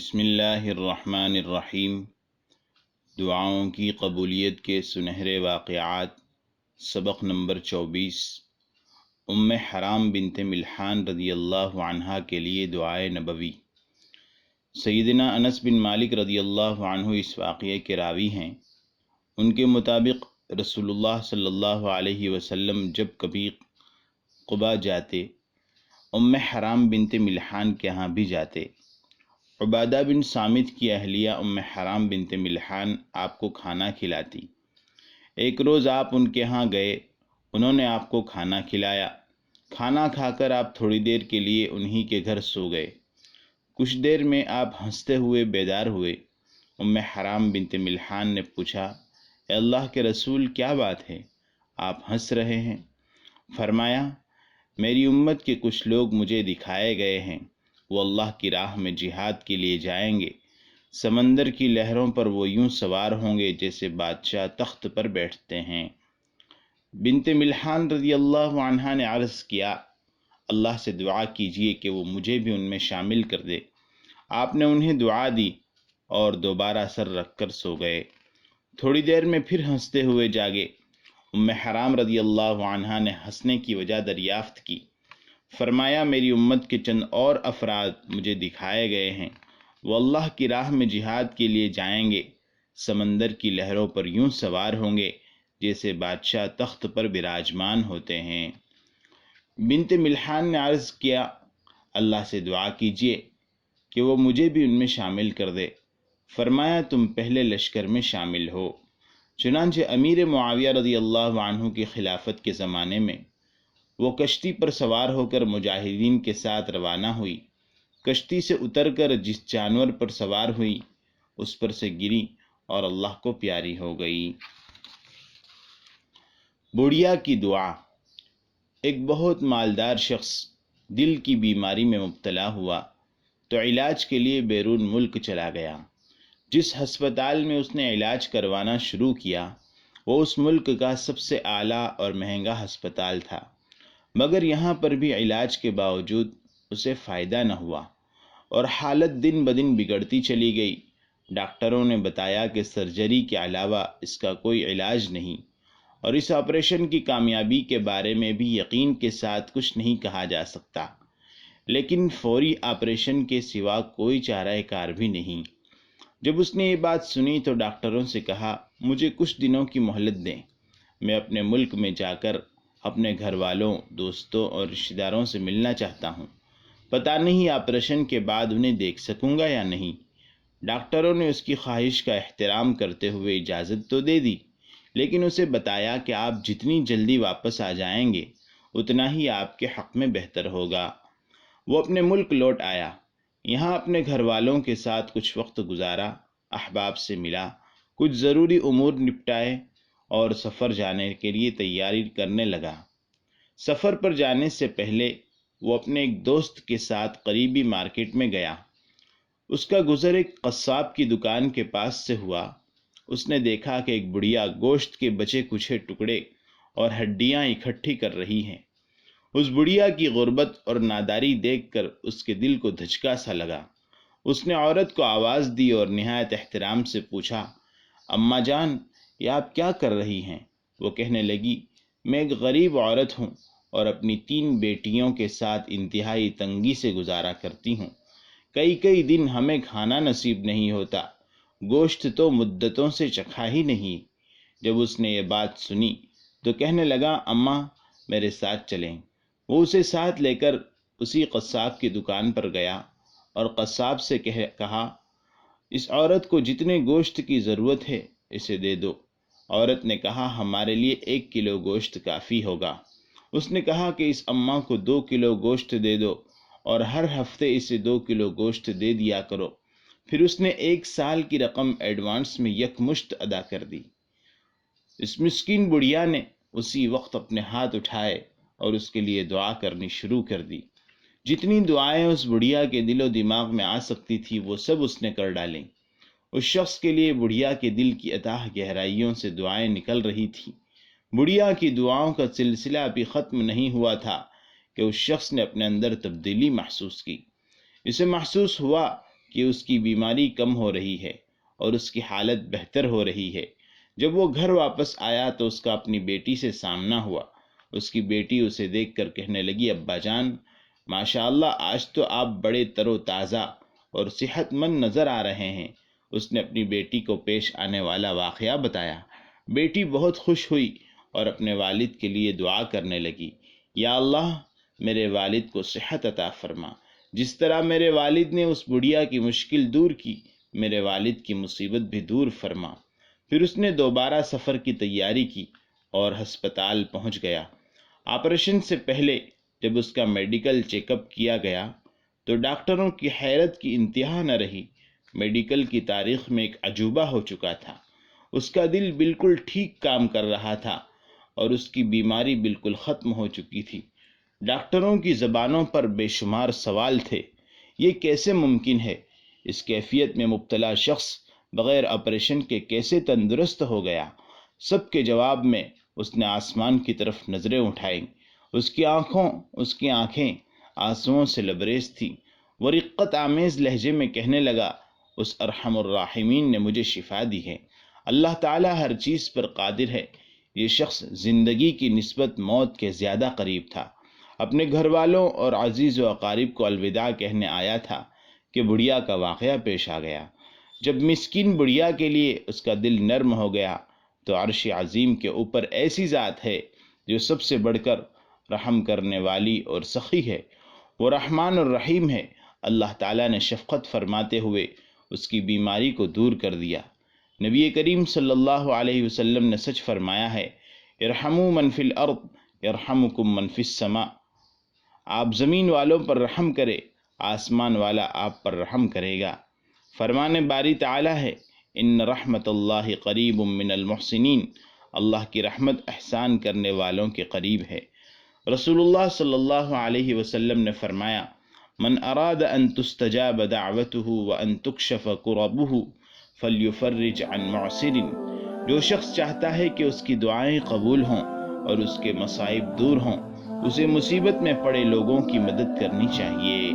بسم اللہ الرحمن الرحیم۔ دعاؤں کی قبولیت کے سنہرے واقعات، سبق نمبر 24۔ ام حرام بنت ملحان رضی اللہ عنہا کے لیے دعائے نبوی۔ سیدنا انس بن مالک رضی اللہ عنہ اس واقعے کے راوی ہیں۔ ان کے مطابق رسول اللہ صلی اللہ علیہ وسلم جب کبھی قباء جاتے، ام حرام بنت ملحان کے ہاں بھی جاتے۔ عبادہ بن صامت کی اہلیہ ام حرام بنت ملحان آپ کو کھانا کھلاتی۔ ایک روز آپ ان کے ہاں گئے، انہوں نے آپ کو کھانا کھلایا۔ کھانا کھا کر آپ تھوڑی دیر کے لیے انہی کے گھر سو گئے۔ کچھ دیر میں آپ ہنستے ہوئے بیدار ہوئے۔ ام حرام بنت ملحان نے پوچھا، اے اللہ کے رسول، کیا بات ہے؟ آپ ہنس رہے ہیں؟ فرمایا، میری امت کے کچھ لوگ مجھے دکھائے گئے ہیں، وہ اللہ کی راہ میں جہاد کے لیے جائیں گے۔ سمندر کی لہروں پر وہ یوں سوار ہوں گے جیسے بادشاہ تخت پر بیٹھتے ہیں۔ بنت ملحان رضی اللہ عنہا نے عرض کیا، اللہ سے دعا کیجئے کہ وہ مجھے بھی ان میں شامل کر دے۔ آپ نے انہیں دعا دی اور دوبارہ سر رکھ کر سو گئے۔ تھوڑی دیر میں پھر ہنستے ہوئے جاگے۔ ام حرام رضی اللہ عنہا نے ہنسنے کی وجہ دریافت کی۔ فرمایا، میری امت کے چند اور افراد مجھے دکھائے گئے ہیں، وہ اللہ کی راہ میں جہاد کے لیے جائیں گے، سمندر کی لہروں پر یوں سوار ہوں گے جیسے بادشاہ تخت پر براجمان ہوتے ہیں۔ بنت ملحان نے عرض کیا، اللہ سے دعا کیجئے کہ وہ مجھے بھی ان میں شامل کر دے۔ فرمایا، تم پہلے لشکر میں شامل ہو۔ چنانچہ امیر معاویہ رضی اللہ عنہ کی خلافت کے زمانے میں وہ کشتی پر سوار ہو کر مجاہدین کے ساتھ روانہ ہوئی۔ کشتی سے اتر کر جس جانور پر سوار ہوئی اس پر سے گری اور اللہ کو پیاری ہو گئی۔ بڑھیا کی دعا۔ ایک بہت مالدار شخص دل کی بیماری میں مبتلا ہوا تو علاج کے لیے بیرون ملک چلا گیا۔ جس ہسپتال میں اس نے علاج کروانا شروع کیا وہ اس ملک کا سب سے اعلیٰ اور مہنگا ہسپتال تھا، مگر یہاں پر بھی علاج کے باوجود اسے فائدہ نہ ہوا اور حالت دن بدن بگڑتی چلی گئی۔ ڈاکٹروں نے بتایا کہ سرجری کے علاوہ اس کا کوئی علاج نہیں اور اس آپریشن کی کامیابی کے بارے میں بھی یقین کے ساتھ کچھ نہیں کہا جا سکتا، لیکن فوری آپریشن کے سوا کوئی چارہ کار بھی نہیں۔ جب اس نے یہ بات سنی تو ڈاکٹروں سے کہا، مجھے کچھ دنوں کی مہلت دیں، میں اپنے ملک میں جا کر اپنے گھر والوں، دوستوں اور رشتہ داروں سے ملنا چاہتا ہوں، پتہ نہیں آپریشن کے بعد انہیں دیکھ سکوں گا یا نہیں۔ ڈاکٹروں نے اس کی خواہش کا احترام کرتے ہوئے اجازت تو دے دی، لیکن اسے بتایا کہ آپ جتنی جلدی واپس آ جائیں گے اتنا ہی آپ کے حق میں بہتر ہوگا۔ وہ اپنے ملک لوٹ آیا، یہاں اپنے گھر والوں کے ساتھ کچھ وقت گزارا، احباب سے ملا، کچھ ضروری امور نپٹائے اور سفر جانے کے لیے تیاری کرنے لگا۔ سفر پر جانے سے پہلے وہ اپنے ایک دوست کے ساتھ قریبی مارکیٹ میں گیا۔ اس کا گزر ایک قصاب کی دکان کے پاس سے ہوا۔ اس نے دیکھا کہ ایک بڑھیا گوشت کے بچے کچھے ٹکڑے اور ہڈیاں اکٹھی کر رہی ہیں۔ اس بڑھیا کی غربت اور ناداری دیکھ کر اس کے دل کو دھچکا سا لگا۔ اس نے عورت کو آواز دی اور نہایت احترام سے پوچھا، اماں جان، یہ آپ کیا کر رہی ہیں؟ وہ کہنے لگی، میں ایک غریب عورت ہوں اور اپنی 3 بیٹیوں کے ساتھ انتہائی تنگی سے گزارا کرتی ہوں۔ کئی دن ہمیں کھانا نصیب نہیں ہوتا، گوشت تو مدتوں سے چکھا ہی نہیں۔ جب اس نے یہ بات سنی تو کہنے لگا، اماں میرے ساتھ چلیں۔ وہ اسے ساتھ لے کر اسی قصاب کی دکان پر گیا اور قصاب سے کہا، اس عورت کو جتنے گوشت کی ضرورت ہے اسے دے دو۔ عورت نے کہا، ہمارے لیے 1 کلو گوشت کافی ہوگا۔ اس نے کہا کہ اس اماں کو 2 کلو گوشت دے دو اور ہر ہفتے اسے 2 کلو گوشت دے دیا کرو۔ پھر اس نے 1 سال کی رقم ایڈوانس میں یکمشت ادا کر دی۔ اس مسکین بڑھیا نے اسی وقت اپنے ہاتھ اٹھائے اور اس کے لیے دعا کرنی شروع کر دی۔ جتنی دعائیں اس بڑھیا کے دل و دماغ میں آ سکتی تھی وہ سب اس نے کر ڈالیں۔ اس شخص کے لیے بڑھیا کے دل کی اتاہ گہرائیوں سے دعائیں نکل رہی تھیں۔ بڑھیا کی دعاؤں کا سلسلہ ابھی ختم نہیں ہوا تھا کہ اس شخص نے اپنے اندر تبدیلی محسوس کی۔ اسے محسوس ہوا کہ اس کی بیماری کم ہو رہی ہے اور اس کی حالت بہتر ہو رہی ہے۔ جب وہ گھر واپس آیا تو اس کا اپنی بیٹی سے سامنا ہوا۔ اس کی بیٹی اسے دیکھ کر کہنے لگی، ابا جان، ماشاءاللہ آج تو آپ بڑے تر و تازہ اور صحت مند نظر آ رہے ہیں۔ اس نے اپنی بیٹی کو پیش آنے والا واقعہ بتایا۔ بیٹی بہت خوش ہوئی اور اپنے والد کے لیے دعا کرنے لگی، یا اللہ میرے والد کو صحت عطا فرما، جس طرح میرے والد نے اس بڑھیا کی مشکل دور کی، میرے والد کی مصیبت بھی دور فرما۔ پھر اس نے دوبارہ سفر کی تیاری کی اور ہسپتال پہنچ گیا۔ آپریشن سے پہلے جب اس کا میڈیکل چیک اپ کیا گیا تو ڈاکٹروں کی حیرت کی انتہا نہ رہی۔ میڈیکل کی تاریخ میں ایک عجوبہ ہو چکا تھا۔ اس کا دل بالکل ٹھیک کام کر رہا تھا اور اس کی بیماری بالکل ختم ہو چکی تھی۔ ڈاکٹروں کی زبانوں پر بے شمار سوال تھے، یہ کیسے ممکن ہے؟ اس کیفیت میں مبتلا شخص بغیر آپریشن کے کیسے تندرست ہو گیا؟ سب کے جواب میں اس نے آسمان کی طرف نظریں اٹھائیں۔ اس کی آنکھیں آنسوؤں سے لبریز تھیں۔ وہ رقت آمیز لہجے میں کہنے لگا، اس ارحم الراحمین نے مجھے شفا دی ہے۔ اللہ تعالی ہر چیز پر قادر ہے۔ یہ شخص زندگی کی نسبت موت کے زیادہ قریب تھا۔ اپنے گھر والوں اور عزیز و اقارب کو الوداع کہنے آیا تھا کہ بڑھیا کا واقعہ پیش آ گیا۔ جب مسکین بڑھیا کے لیے اس کا دل نرم ہو گیا تو عرش عظیم کے اوپر ایسی ذات ہے جو سب سے بڑھ کر رحم کرنے والی اور سخی ہے، وہ رحمان الرحیم ہے۔ اللہ تعالیٰ نے شفقت فرماتے ہوئے اس کی بیماری کو دور کر دیا۔ نبی کریم صلی اللہ علیہ وسلم نے سچ فرمایا ہے، ارحموا من فی الارض یرحمکم من فی السماء۔ آپ زمین والوں پر رحم کرے، آسمان والا آپ پر رحم کرے گا۔ فرمان باری تعالیٰ ہے، ان رحمت اللہ قریب من المحسنین، اللہ کی رحمت احسان کرنے والوں کے قریب ہے۔ رسول اللہ صلی اللہ علیہ وسلم نے فرمایا، من اراد ان تستجاب دعوته وان تکشف کربه فلیفرج عن معسر۔ جو شخص چاہتا ہے کہ اس کی دعائیں قبول ہوں اور اس کے مصائب دور ہوں، اسے مصیبت میں پڑے لوگوں کی مدد کرنی چاہیے۔